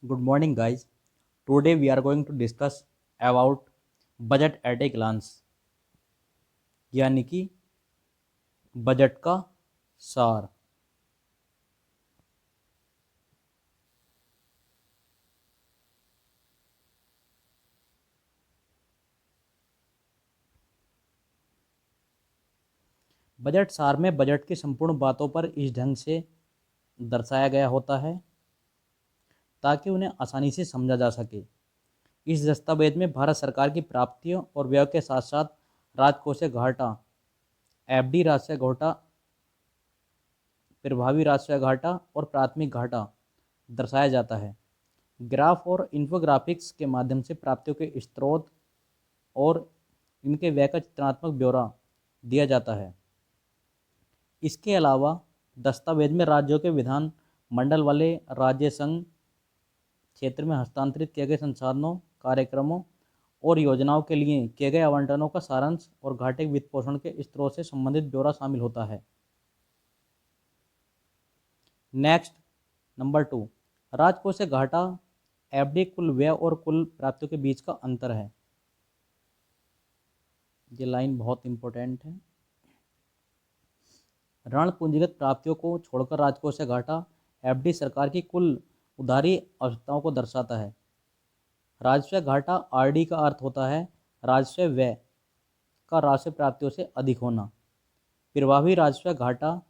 Good morning, guys. Today we are going to discuss about budget at a glance, यानी कि budget का सार। Budget सार में बजट की संपूर्ण बातों पर इस ढंग से दर्शाया गया होता है ताकि उन्हें आसानी से समझा जा सके। इस दस्तावेज में भारत सरकार की प्राप्तियों और व्यय के साथ साथ राजकोषीय घाटा, एफडी राजस्व घाटा, प्रभावी राजस्व घाटा और प्राथमिक घाटा दर्शाया जाता है। ग्राफ और इन्फोग्राफिक्स के माध्यम से प्राप्तियों के स्रोत और इनके व्यय का चित्रात्मक ब्यौरा दिया जाता है। इसके अलावा दस्तावेज में राज्यों के विधान मंडल वाले राज्य संघ क्षेत्र में हस्तांतरित किए गए संसाधनों, कार्यक्रमों और योजनाओं के लिए किए गए आवंटनों का सारांश और घाटे के वित्त पोषण के स्रोत से संबंधित ब्यौरा शामिल होता है। नेक्स्ट, नंबर 2, राजकोषीय घाटा एफडी कुल व्यय और कुल प्राप्तियों के बीच का अंतर है। ये लाइन बहुत इंपॉर्टेंट है। ऋण पूंजीगत प्राप्तियों को छोड़कर राजकोषीय घाटा एफडी सरकार की कुल उधारी आवश्यकताओं को दर्शाता है। राजस्व घाटा आरडी का अर्थ होता है राजस्व व्यय का राजस्व प्राप्तियों से अधिक होना। प्रभावी राजस्व घाटा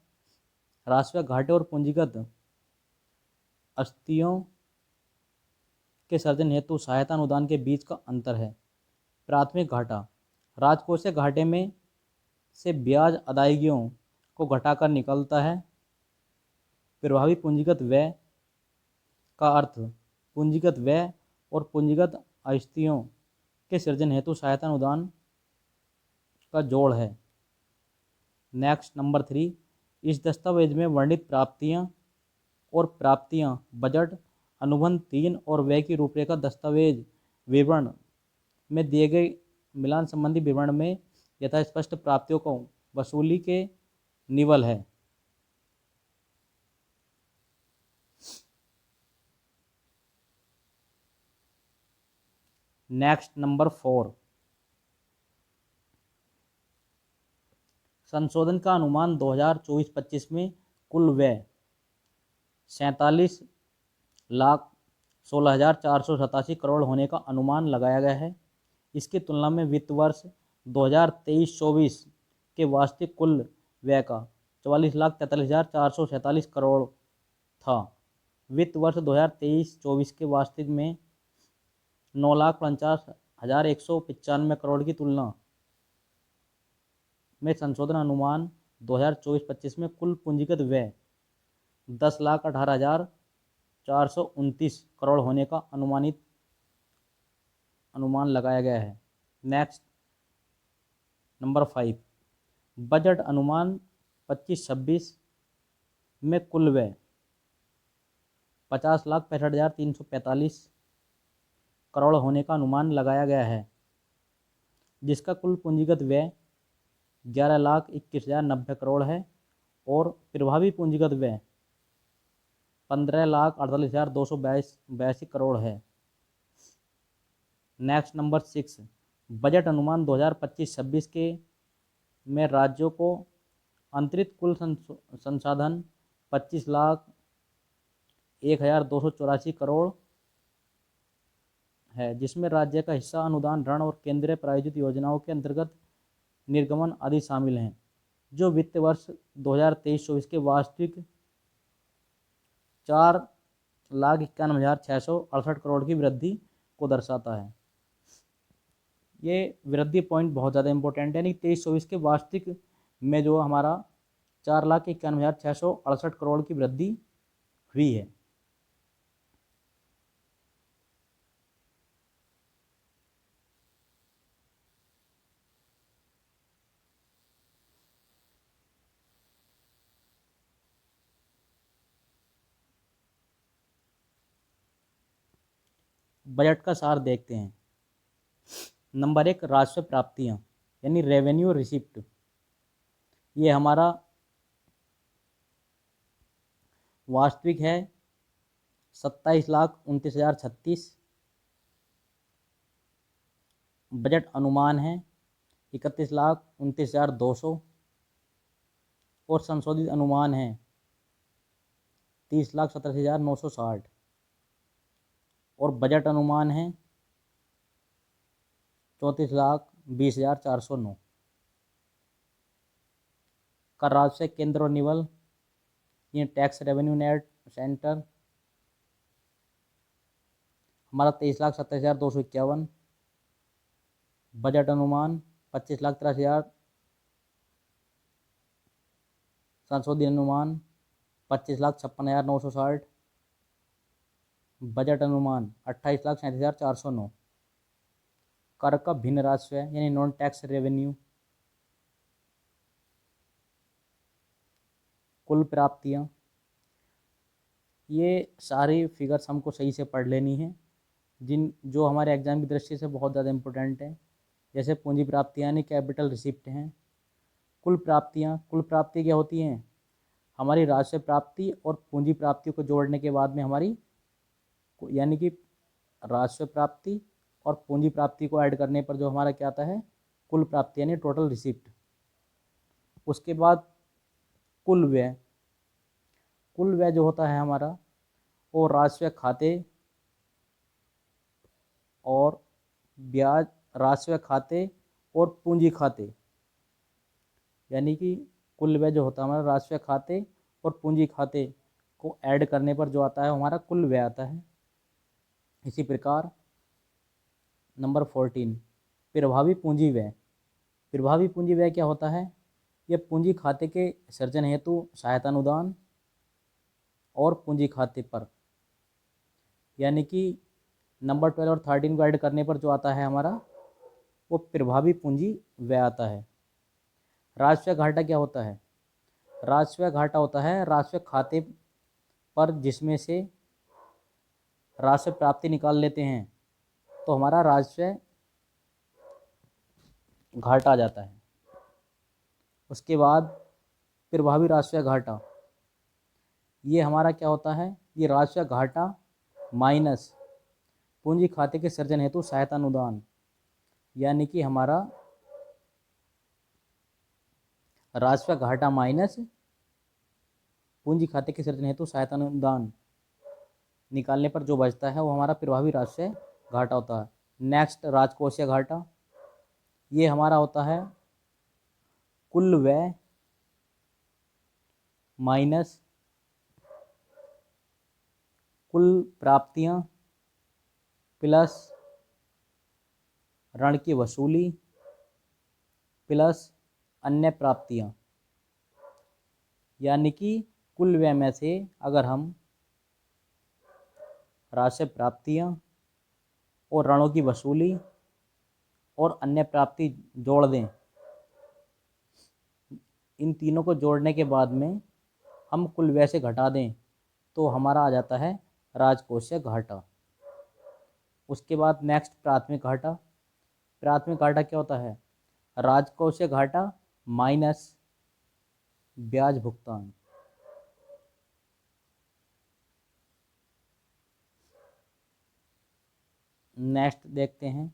राजस्व घाटे और पूंजीगत अस्तियों के सर्जन हेतु सहायता अनुदान के बीच का अंतर है। प्राथमिक घाटा राजकोषीय घाटे में से ब्याज अदायगियों को घटाकर निकलता है। प्रभावी पूंजीगत व्यय का अर्थ पूंजीगत व्यय और पूंजीगत अस्तियों के सृजन हेतु सहायता अनुदान का जोड़ है। नेक्स्ट, नंबर 3, इस दस्तावेज में वर्णित प्राप्तियां और प्राप्तियां बजट अनुबंध 3 और व्यय की रूपरेखा दस्तावेज विवरण में दिए गए मिलान संबंधी विवरण में यथास्पष्ट प्राप्तियों को वसूली के निवल है। नेक्स्ट, नंबर 4, संशोधन का अनुमान 2024-25 में कुल व्यय 47,16,487 करोड़ होने का अनुमान लगाया गया है। इसकी तुलना में वित्त वर्ष 2023-24 के वास्तविक कुल व्यय का 44,43,447 करोड़ था। वित्त वर्ष 2023-24 के वास्तविक में 9,49,195 करोड़ की तुलना में संशोधन अनुमान 2024-25 में कुल पूंजीगत व्यय 10,18,429 करोड़ होने का अनुमान लगाया गया है। नेक्स्ट, नंबर 5, बजट अनुमान 25-26 में कुल व्यय 50,65,345 करोड़ होने का अनुमान लगाया गया है, जिसका कुल पूंजीगत व्यय 11,21,090 करोड़ है और प्रभावी पूंजीगत व्यय 15,48,282 करोड़ है। नेक्स्ट, नंबर 6, बजट अनुमान 2025-26 के में राज्यों को अंतरित कुल संसाधन 25,01,284 करोड़ है, जिसमें राज्य का हिस्सा अनुदान, ऋण और केंद्रीय प्रायोजित योजनाओं के अंतर्गत निर्गमन आदि शामिल हैं, जो वित्त वर्ष 2023-24 के वास्तविक 4,91,668 करोड़ की वृद्धि को दर्शाता है। ये वृद्धि पॉइंट बहुत ज़्यादा इंपॉर्टेंट है। यानी 23-24 के वास्तविक में जो हमारा 4,91,668 करोड़ की वृद्धि हुई है। बजट का सार देखते हैं। नंबर 1, राजस्व प्राप्तियां यानी रेवेन्यू रिसिप्ट। ये हमारा वास्तविक है 27,29,36। बजट अनुमान है 31,29,200 और संशोधित अनुमान है 30,87,960 और बजट अनुमान है 34,20,409। कर राजस्व केंद्र और निवल, ये टैक्स रेवेन्यू नेट सेंटर हमारा 23,27,251। बजट अनुमान 25,83,000। संशोधित अनुमान 25,56,960। बजट अनुमान 28,37,409। कर का भिन्न राजस्व यानी नॉन टैक्स रेवेन्यू, कुल प्राप्तियां, ये सारी फिगर्स हमको सही से पढ़ लेनी है, जो हमारे एग्जाम की दृष्टि से बहुत ज़्यादा इम्पोर्टेंट है। जैसे पूंजी प्राप्तियां यानी कैपिटल रिसिप्ट हैं। कुल प्राप्ति क्या होती हैं? हमारी राजस्व प्राप्ति और पूंजी प्राप्तियों को जोड़ने के बाद में हमारी, यानी कि राजस्व प्राप्ति और पूंजी प्राप्ति को ऐड करने पर जो हमारा क्या आता है? कुल प्राप्ति यानी टोटल रिसिप्ट। उसके बाद कुल व्यय जो होता है हमारा, वो राजस्व खाते और ब्याज, राजस्व खाते और पूंजी खाते, यानी कि कुल व्यय जो होता है हमारा राजस्व खाते और पूंजी खाते को ऐड करने पर जो आता है हमारा कुल व्यय आता है। इसी प्रकार नंबर 14 प्रभावी पूंजी व्यय। प्रभावी पूंजी व्यय क्या होता है? यह पूंजी खाते के सृजन हेतु सहायता अनुदान और पूंजी खाते पर, यानी कि नंबर 12 और 13 को ऐड करने पर जो आता है हमारा, वो प्रभावी पूंजी व्यय आता है। राजस्व घाटा क्या होता है? राजस्व घाटा होता है राजस्व खाते पर जिसमें से राजस्व प्राप्ति निकाल लेते हैं तो हमारा राजस्व घाटा आ जाता है। उसके बाद प्रभावी राजस्व घाटा, ये हमारा क्या होता है? ये राजस्व घाटा माइनस पूंजी खाते के सृजन हेतु सहायता अनुदान, यानी कि हमारा राजस्व घाटा माइनस पूंजी खाते के सृजन हेतु सहायता अनुदान निकालने पर जो बचता है वो हमारा प्रभावी राजस्व घाटा होता है। नेक्स्ट राजकोषीय घाटा, ये हमारा होता है कुल व्यय माइनस कुल प्राप्तियां प्लस ऋण की वसूली प्लस अन्य प्राप्तियां, यानी कि कुल व्यय में से अगर हम राजस्व प्राप्तियां और ऋणों की वसूली और अन्य प्राप्ति जोड़ दें, इन तीनों को जोड़ने के बाद में हम कुल व्यय से घटा दें तो हमारा आ जाता है राजकोषीय घाटा। उसके बाद नेक्स्ट प्राथमिक घाटा। प्राथमिक घाटा क्या होता है? राजकोषीय घाटा माइनस ब्याज भुगतान। नेक्स्ट देखते हैं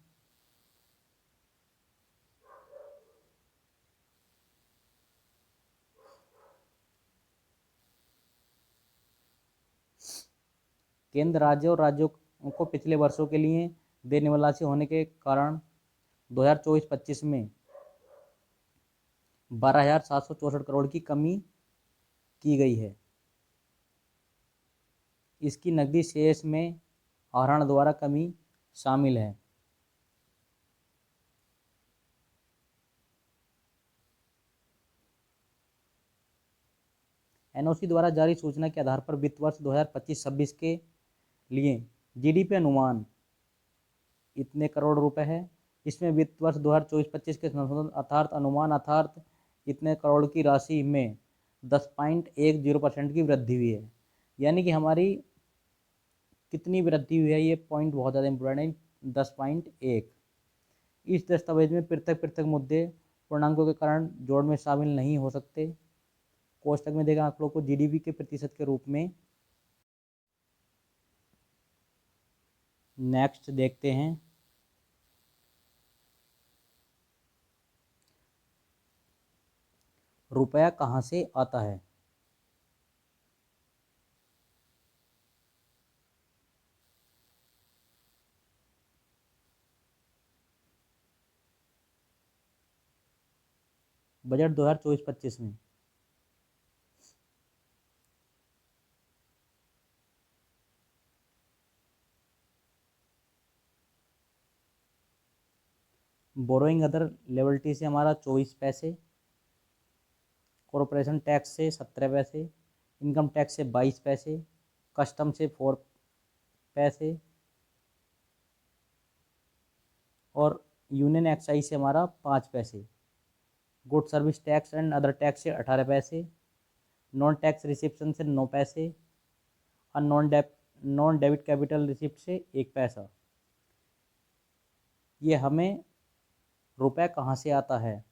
केंद्र राज्य और राज्यों को पिछले वर्षों के लिए देने वाला राशि होने के कारण 2024-25 में 12,764 करोड़ की कमी की गई है। इसकी नकदी शेष में आहरण द्वारा कमी शामिल है। एनओसी द्वारा जारी सूचना के आधार पर वित्त वर्ष 2025-26 के लिए जीडीपी अनुमान इतने करोड़ रुपए है। इसमें वित्त वर्ष 2024-25 के संशोधन अर्थात अनुमान अर्थात इतने करोड़ की राशि में 10.10% की वृद्धि हुई है। यानी कि हमारी कितनी वृद्धि हुई है, ये पॉइंट बहुत ज़्यादा इम्पोर्टेंट है, 10.1। इस दस्तावेज में पृथक पृथक मुद्दे पूर्णांकों के कारण जोड़ में शामिल नहीं हो सकते। कोष्टक में देगा आंकड़ों को जीडीपी के प्रतिशत के रूप में नेक्स्ट देखते हैं। रुपया कहाँ से आता है? बजट 2024-25 में बोरोइंग अदर लेवल्टी से हमारा 24 पैसे, कॉरपोरेशन टैक्स से 17 पैसे, इनकम टैक्स से 22 पैसे, कस्टम से 4 पैसे और यूनियन एक्साइज से हमारा 5 पैसे, good service tax and other tax से 18 पैसे, नॉन टैक्स रिसिप्शन से 9 पैसे और नॉन डेबिट कैपिटल रिसिप्ट से 1 पैसा। ये हमें रुपया कहाँ से आता है?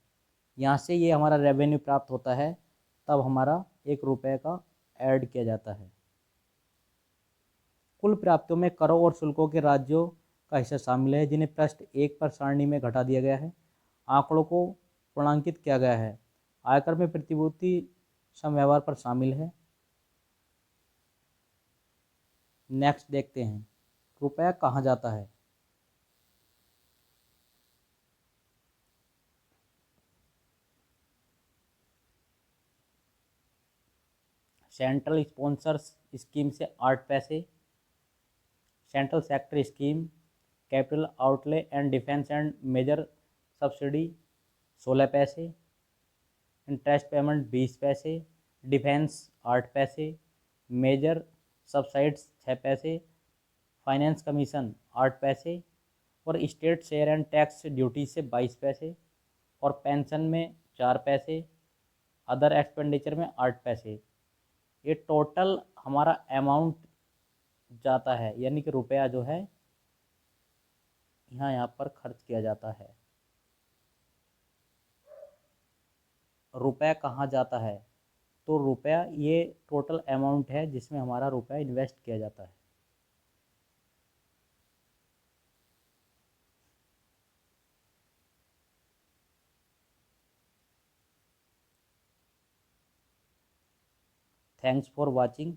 यहाँ से ये हमारा रेवेन्यू प्राप्त होता है, तब हमारा 1 रुपये का ऐड किया जाता है। कुल प्राप्तियों में करों और शुल्कों के राज्यों का हिस्सा शामिल है, जिन्हें पृष्ठ 1 पर सारणी में घटा दिया गया है। आंकड़ों को पूर्णांकित किया गया है। आयकर में प्रतिभूति समव्यवहार पर शामिल है। नेक्स्ट देखते हैं, रुपया कहाँ जाता है? सेंट्रल स्पॉन्सर्स स्कीम से 8 पैसे, central sector scheme, capital outlay and defence and major subsidy 16 पैसे, इंटरेस्ट पेमेंट 20 पैसे, डिफेंस 8 पैसे, मेजर सब्साइड्स 6 पैसे, फाइनेंस कमीशन 8 पैसे और state share and tax duty से 22 पैसे और पेंशन में 4 पैसे, अदर एक्सपेंडिचर में 8 पैसे। ये टोटल हमारा अमाउंट जाता है, यानी कि रुपया जो है यहाँ पर खर्च किया जाता है। रुपया कहाँ जाता है? तो रुपया ये टोटल अमाउंट है जिसमें हमारा रुपया इन्वेस्ट किया जाता है। Thanks for watching.